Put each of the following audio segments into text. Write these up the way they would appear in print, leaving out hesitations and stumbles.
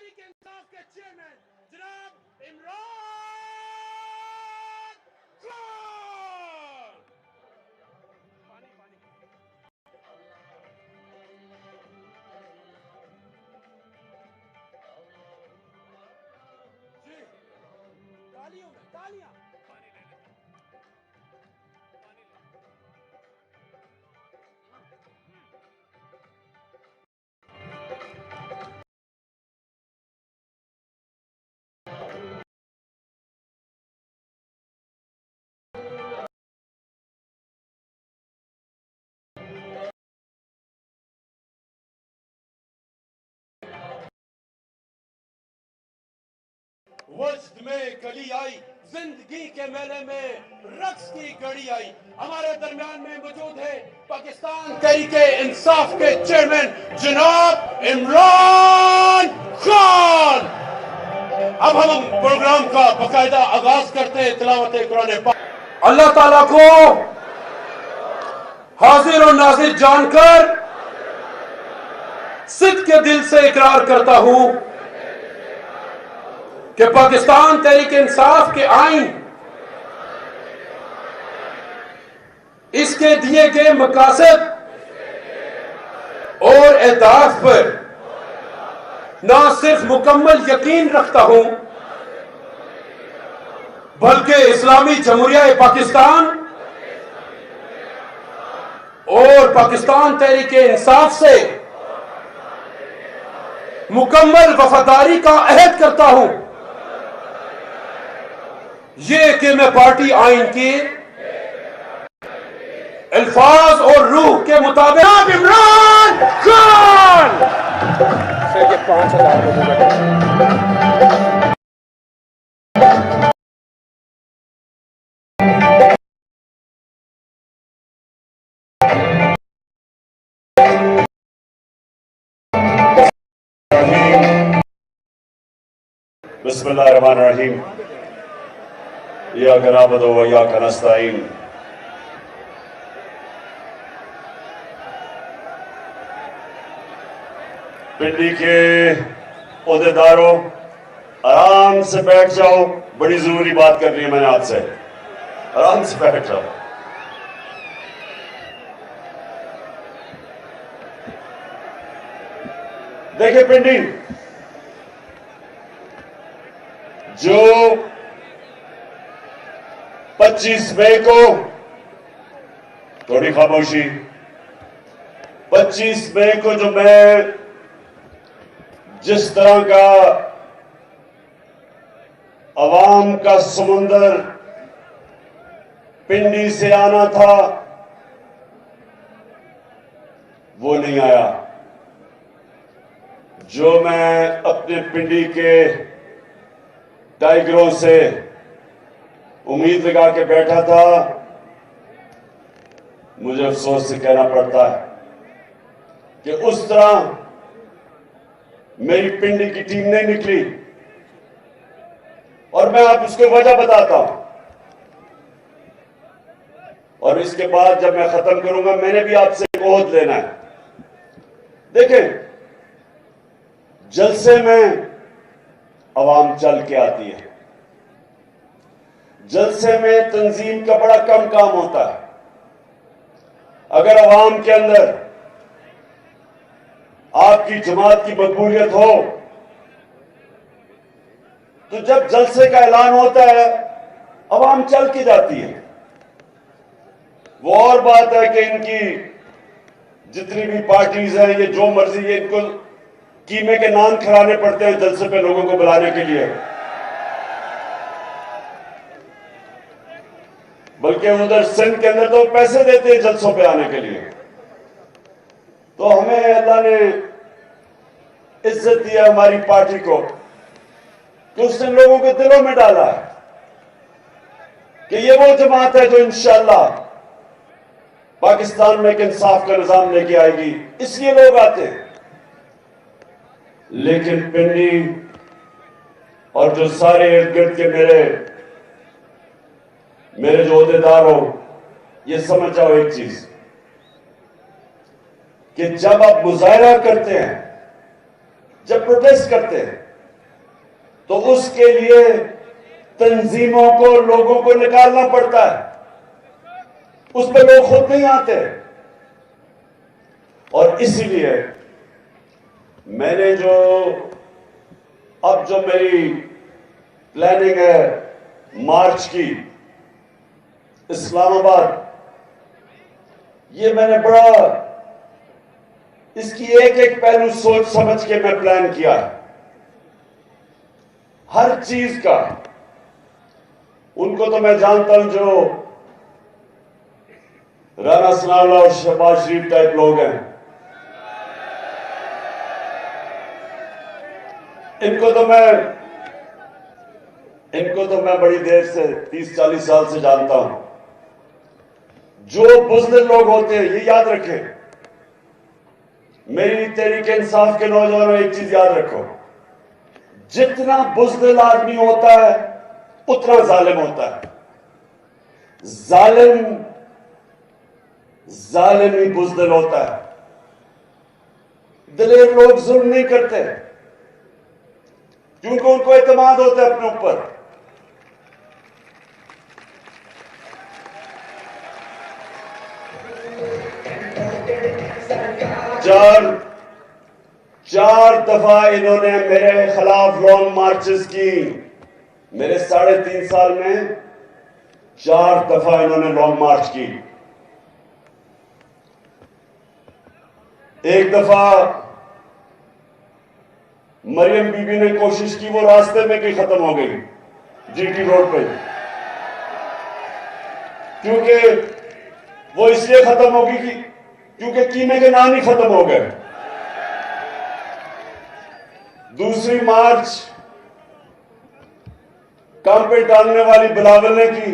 तहरीक इंसाफ के चेयरमैन जनाब इमरान खान। जी तालियों में तालियां। वज्द में कली आई, जिंदगी के मेले में रक्स की घड़ी आई। हमारे दरमियान में मौजूद है पाकिस्तान तहरीके इंसाफ के चेयरमैन जनाब इमरान खान। अब हम प्रोग्राम का बाकायदा आगाज करते हैं तिलावत कुरान पाक। अल्लाह ताला को हाजिर और नाजिर जानकर सिद्ध के दिल से इकरार करता हूं कि पाकिस्तान तहरीक इंसाफ के आइन, इसके दिए गए मकासद और अहदाफ पर न सिर्फ मुकम्मल यकीन रखता हूं बल्कि इस्लामी जमहूरिया पाकिस्तान और पाकिस्तान तहरीक इंसाफ से मुकम्मल वफादारी का अहद करता हूं। ये कि मैं पार्टी आइन के अल्फाज और रूह के मुताबिक इमरान खान से 5,000 बिस्मिल्लाहिर्रहमानिर्रहीम। इय्याका नअबुदु व इय्याका नस्तईन। पिंडी के ओहदेदारों, आराम से बैठ जाओ। बड़ी जरूरी बात करनी है मैंने आपसे। आराम से बैठ जाओ। देखिए पिंडी, जो 25 मई को, थोड़ी खामोशी, 25 मई को जो मैं जिस तरह का अवाम का समुंदर पिंडी से आना था वो नहीं आया। जो मैं अपने पिंडी के टाइगरों से उम्मीद लगा के बैठा था, मुझे अफसोस से कहना पड़ता है कि उस तरह मेरी पिंडी की टीम नहीं निकली। और मैं आप उसको वजह बताता हूं, और इसके बाद जब मैं खत्म करूंगा मैंने भी आपसे एक ओहद लेना है। देखें, जलसे में अवाम चल के आती है। जलसे में तंजीम का बड़ा कम काम होता है। अगर अवाम के अंदर आपकी जमात की मकबूलियत हो तो जब जलसे का ऐलान होता है अवाम चल के जाती है। वो और बात है कि इनकी जितनी भी पार्टीज हैं, ये जो मर्जी, ये इनको कीमे के नान खिलाने पड़ते हैं जलसे पे लोगों को बुलाने के लिए। बल्कि उधर सिंध के अंदर तो पैसे देते हैं जलसों पे आने के लिए। तो हमें अल्लाह ने इज्जत दिया हमारी पार्टी को, कि उसने लोगों के दिलों में डाला है कि ये वो जमात है जो इंशाअल्लाह पाकिस्तान में एक इंसाफ का निजाम लेके आएगी। इसलिए लोग आते हैं। लेकिन पिंडी और जो सारे इर्द गिर्द के मेरे जो ओहदेदार हो, ये समझ जाओ एक चीज, कि जब आप मुजाहरा करते हैं, जब प्रोटेस्ट करते हैं, तो उसके लिए तंजीमों को, लोगों को निकालना पड़ता है। उस पर लोग खुद नहीं आते। और इसीलिए मैंने अब जो मेरी प्लानिंग है मार्च की इस्लामाबाद, ये मैंने बड़ा इसकी एक एक पहलू सोच समझ के मैं प्लान किया है, हर चीज का। उनको तो मैं जानता हूं जो राणा सनाउल्लाह और शहबाज शरीफ टाइप लोग हैं, इनको तो मैं बड़ी देर से 30-40 साल से जानता हूं। जो बुज़दिल लोग होते हैं, ये याद रखें, मेरी तहरीक इंसाफ के नौजवानों एक चीज याद रखो, जितना बुज़दिल आदमी होता है उतना जालिम होता है। जालिम ही बुज़दिल होता है। दिलेर लोग जुल्म नहीं करते क्योंकि उनको एतमाद होता है अपने ऊपर। चार दफा इन्होंने मेरे खिलाफ लॉन्ग मार्चेस की। मेरे 3.5 साल में 4 दफा इन्होंने लॉन्ग मार्च की। एक दफा मरियम बीबी ने कोशिश की, वो रास्ते में की खत्म हो गई जीटी रोड पे, क्योंकि वो इसलिए खत्म होगी क्योंकि कीमे के नाम ही खत्म हो गए। दूसरी मार्च काम पे टालने वाली बिलावल ने की,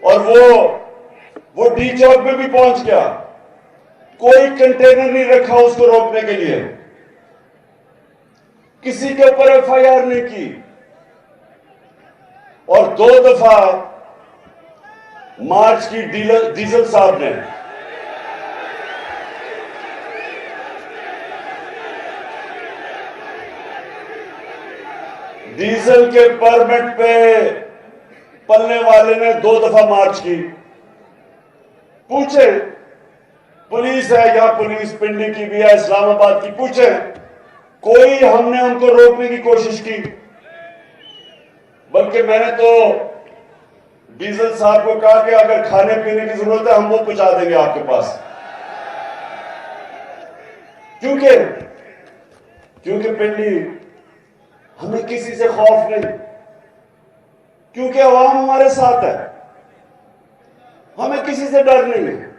और वो डी चौक में भी पहुंच गया। कोई कंटेनर नहीं रखा उसको रोकने के लिए, किसी के ऊपर एफआईआर नहीं की। और 2 दफा मार्च की डीजल साहब ने डीजल के परमिट पे पलने वाले ने 2 दफा मार्च की। पूछे, पुलिस है या पुलिस पिंडी की भी है, इस्लामाबाद की, पूछे कोई हमने उनको रोकने की कोशिश की? बल्कि मैंने तो डीजल साहब को कहा कि अगर खाने पीने की जरूरत है हम वो पहुंचा देंगे आपके पास, क्योंकि पिंडी हमें किसी से खौफ नहीं, क्योंकि अवाम हमारे साथ है, हमें किसी से डर नहीं है।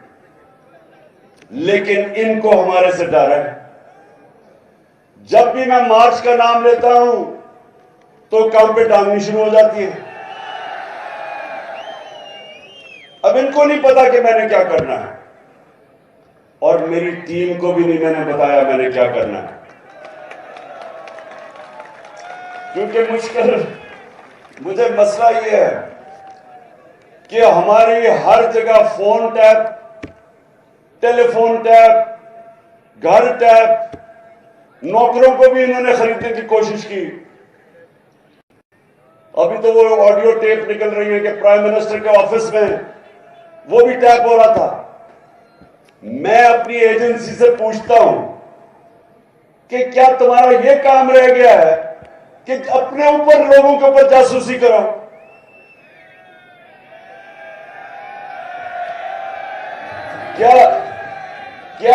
लेकिन इनको हमारे से डर है। जब भी मैं मार्च का नाम लेता हूं तो काम पे टांगनी शुरू हो जाती है। अब इनको नहीं पता कि मैंने क्या करना है, और मेरी टीम को भी नहीं मैंने बताया मैंने क्या करना है, क्योंकि मुझे मसला यह है कि हमारी हर जगह फोन टैप, टेलीफोन टैप, घर टैप, नौकरों को भी इन्होंने खरीदने की कोशिश की। अभी तो वो ऑडियो टेप निकल रही है कि प्राइम मिनिस्टर के ऑफिस में वो भी टैप हो रहा था। मैं अपनी एजेंसी से पूछता हूं कि क्या तुम्हारा यह काम रह गया है कि अपने ऊपर लोगों के ऊपर जासूसी करो? क्या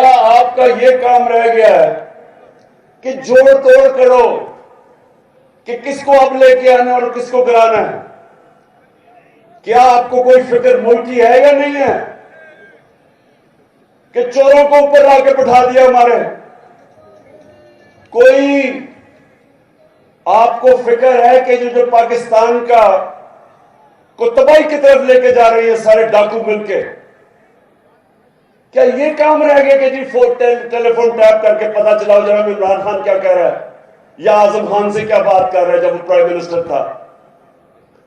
आपका यह काम रह गया है कि जोड़ तोड़ करो कि किसको अब लेके आना और किसको गिराना है? क्या आपको कोई फिक्र मुल्क की है या नहीं है कि चोरों को ऊपर लाके बैठा दिया हमारे? कोई आपको फिक्र है कि जो पाकिस्तान को तबाही की तरफ लेके जा रही है सारे डाकू मिलके? क्या ये काम रह गया कि जी टेलीफोन टैप करके पता चलाओ जरा इमरान खान क्या कह रहा है या आजम खान से क्या बात कर रहा है जब वो प्राइम मिनिस्टर था?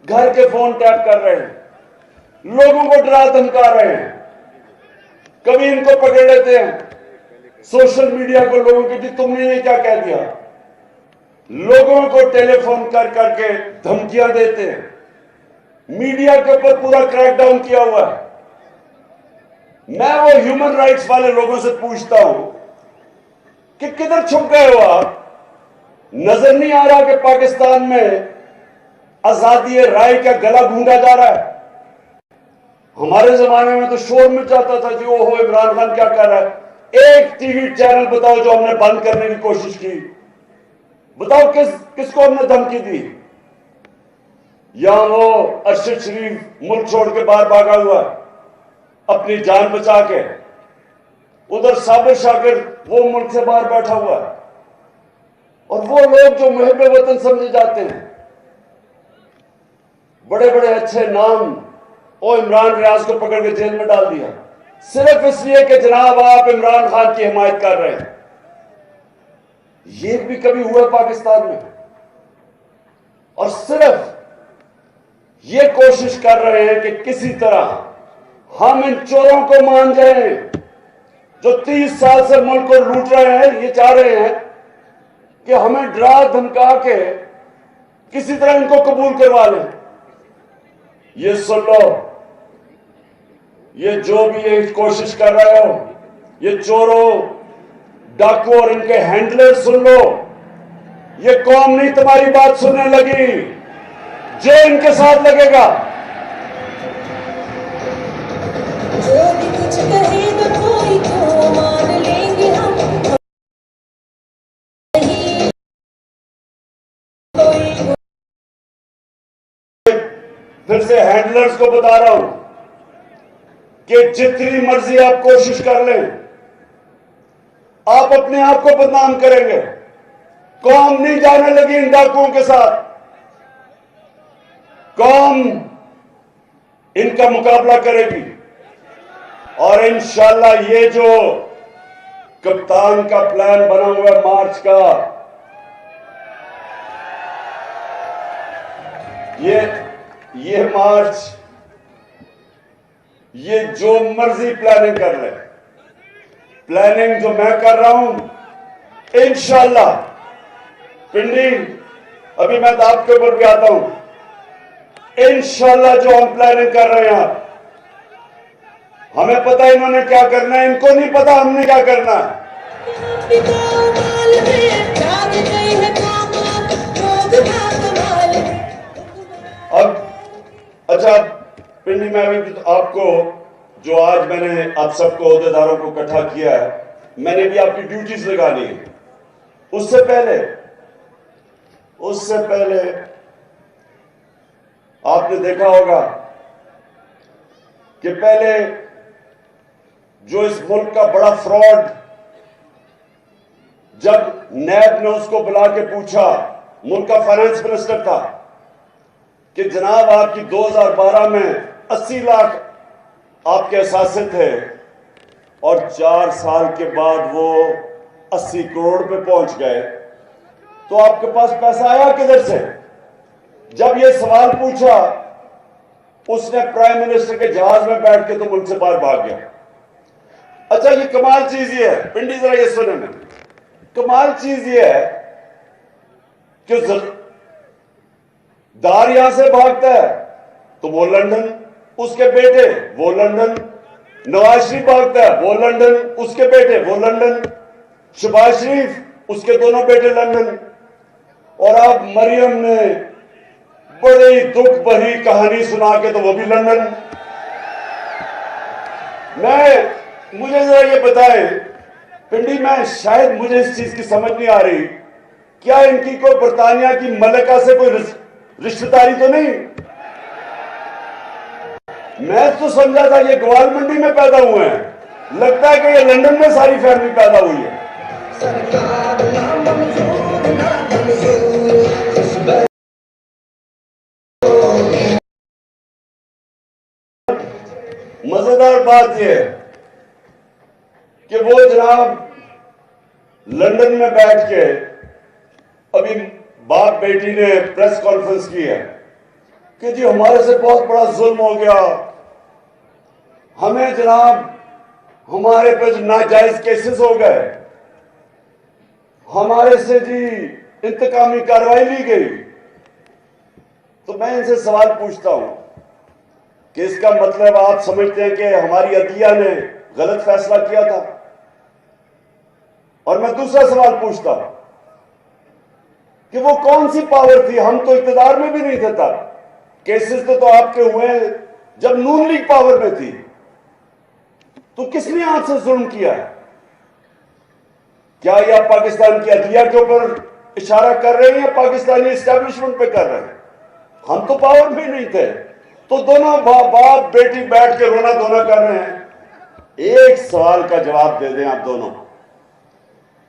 घर के फोन टैप कर रहे हैं, लोगों को डरा धमका रहे हैं। कभी इनको पकड़ लेते हैं सोशल मीडिया को, लोगों की, तुमने ये क्या कह दिया? लोगों को टेलीफोन कर करके धमकियां देते हैं, मीडिया के ऊपर पूरा क्रैकडाउन किया हुआ है। मैं वो ह्यूमन राइट्स वाले लोगों से पूछता हूं कि किधर छुप गए हो आप? नजर नहीं आ रहा कि पाकिस्तान में आजादी राय का गला गूंगा जा रहा है? हमारे जमाने में तो शोर मच जाता था कि ओहो इमरान खान क्या कर रहा है। एक टीवी चैनल बताओ जो हमने बंद करने की कोशिश की? बताओ किसको हमने धमकी दी? यहां वो अरशद शरीफ मुल्क छोड़ के बाहर भागा हुआ है अपनी जान बचा के, उधर साबिर शाकिर वो मुल्क से बाहर बैठा हुआ है, और वो लोग जो मुहिब वतन समझे जाते हैं, बड़े बड़े अच्छे नाम, और इमरान रियाज को पकड़ के जेल में डाल दिया सिर्फ इसलिए कि जनाब आप इमरान खान की हिमायत कर रहे हैं। ये भी कभी हुआ पाकिस्तान में? और सिर्फ ये कोशिश कर रहे हैं कि किसी तरह हम इन चोरों को मान जाएं जो 30 साल से मुल्क को लूट रहे हैं। ये चाह रहे हैं कि हमें डरा धमका के किसी तरह इनको कबूल करवा लें। ये सुन लो, ये जो भी ये कोशिश कर रहे हो, ये चोरों डाकू और इनके हैंडलर, सुन लो, ये कौम नहीं तुम्हारी बात सुनने लगी, जो इनके साथ लगेगा। जो भी कुछ कहेगा कोई तो मान लेंगे हम, फिर से हैंडलर्स को बता रहा हूं कि जितनी मर्जी आप कोशिश कर लें, आप अपने आप को बदनाम करेंगे। कौम नहीं जाने लगी इन डाकुओं के साथ। कौम इनका मुकाबला करेगी, और इंशाल्लाह ये जो कप्तान का प्लान बना हुआ है मार्च का, ये मार्च, ये जो मर्जी प्लानिंग कर ले, प्लानिंग जो मैं कर रहा हूं इंशाल्लाह, पिंडी अभी मैं दाब के ऊपर भी आता हूं, इंशाल्लाह जो हम प्लानिंग कर रहे हैं, हमें पता है इन्होंने क्या करना है, इनको नहीं पता हमने क्या करना है। अब अच्छा पिंडी में अभी आपको जो आज मैंने आप सबको अहदेदारों को इकट्ठा किया है, मैंने भी आपकी ड्यूटीज लगानी है। उससे पहले आपने देखा होगा कि पहले जो इस मुल्क का बड़ा फ्रॉड, जब नैब ने उसको बुला के पूछा, मुल्क का फाइनेंस मिनिस्टर था, कि जनाब आपकी 2012 में 80 लाख आपके असासे थे और 4 साल के बाद वो 80 करोड़ पे पहुंच गए, तो आपके पास पैसा आया किधर से? जब ये सवाल पूछा, उसने प्राइम मिनिस्टर के जहाज में बैठ के तो मुल्क से बाहर भाग गया। अच्छा, ये कमाल चीज ये है पिंडी, जरा ये सुने में, कमाल चीज ये है कि दार यहां से भागता है तो वो लंदन, उसके बेटे वो लंदन, नवाज शरीफ भागता है वो लंदन, उसके बेटे वो लंदन, शहबाज शरीफ उसके दोनों बेटे लंदन, और अब मरियम ने बड़ी दुख भरी कहानी सुना के तो वो भी लंदन। मुझे जरा ये बताएं पिंडी में, शायद मुझे इस चीज की समझ नहीं आ रही, क्या इनकी कोई बरतानिया की मलिका से कोई रिश्तेदारी तो नहीं? मैं तो समझा था ये ग्वाल मंडी में पैदा हुए हैं, लगता है कि ये लंदन में सारी फैमिली पैदा हुई है। मजेदार बात यह है कि वो जनाब लंदन में बैठ के अभी बाप बेटी ने प्रेस कॉन्फ्रेंस की है कि जी हमारे से बहुत बड़ा जुल्म हो गया, हमें जनाब हमारे पे नाजायज केसेस हो गए, हमारे से जी इंतकामी कार्रवाई ली गई। तो मैं इनसे सवाल पूछता हूं कि इसका मतलब आप समझते हैं कि हमारी अदलिया ने गलत फैसला किया था? और मैं दूसरा सवाल पूछता हूं कि वो कौन सी पावर थी? हम तो इख्तियार में भी नहीं थे तब। केसेस तो आपके हुए जब नून लीग पावर में थी। तो किसने आपसे जुल्म किया है? क्या यह पाकिस्तान की अदलिया के ऊपर इशारा कर रहे हैं या पाकिस्तानी एस्टेब्लिशमेंट पे कर रहे हैं? हम तो पावर में नहीं थे। तो दोनों बाप बेटी बैठ के रोना धोना कर रहे हैं। एक सवाल का जवाब दे दें आप दोनों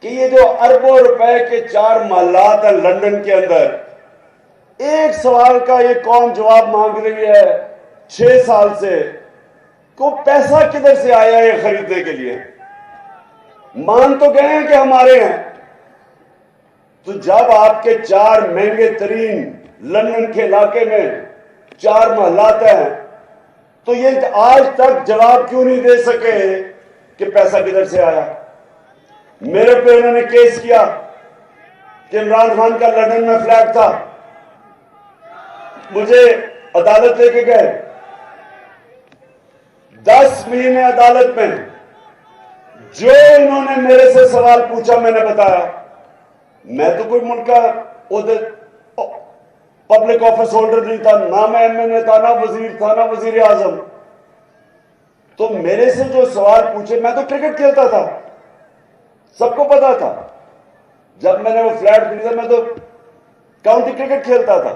कि ये जो अरबों रुपए के 4 महलात हैं लंदन के अंदर, एक सवाल का ये कौम जवाब मांग रही है 6 साल से, को पैसा किधर से आया है खरीदने के लिए? मान तो गए हैं कि हमारे हैं। तो जब आपके 4 महंगे तरीन लंदन के इलाके में 4 महलात हैं, तो ये आज तक जवाब क्यों नहीं दे सके कि पैसा किधर से आया? मेरे पे उन्होंने केस किया कि इमरान खान का लंदन में फ्लैट था, मुझे अदालत लेके गए, 10 महीने अदालत में जो इन्होंने मेरे से सवाल पूछा मैंने बताया। मैं तो कोई मुल्क का पब्लिक ऑफिस होल्डर नहीं था, ना मैं एमएनए था, ना वजीर था, ना वजीर आजम। तो मेरे से जो सवाल पूछे, मैं तो क्रिकेट खेलता था, सबको पता था। जब मैंने वो फ्लैट खरीदा, मैं तो काउंटी क्रिकेट खेलता था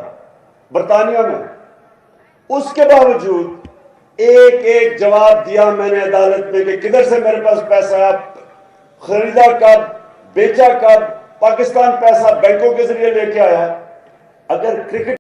बरतानिया में। उसके बावजूद एक एक जवाब दिया मैंने अदालत में कि किधर से मेरे पास पैसा आया, खरीदा कब, बेचा कब, पाकिस्तान पैसा बैंकों के जरिए लेके आया। अगर क्रिकेट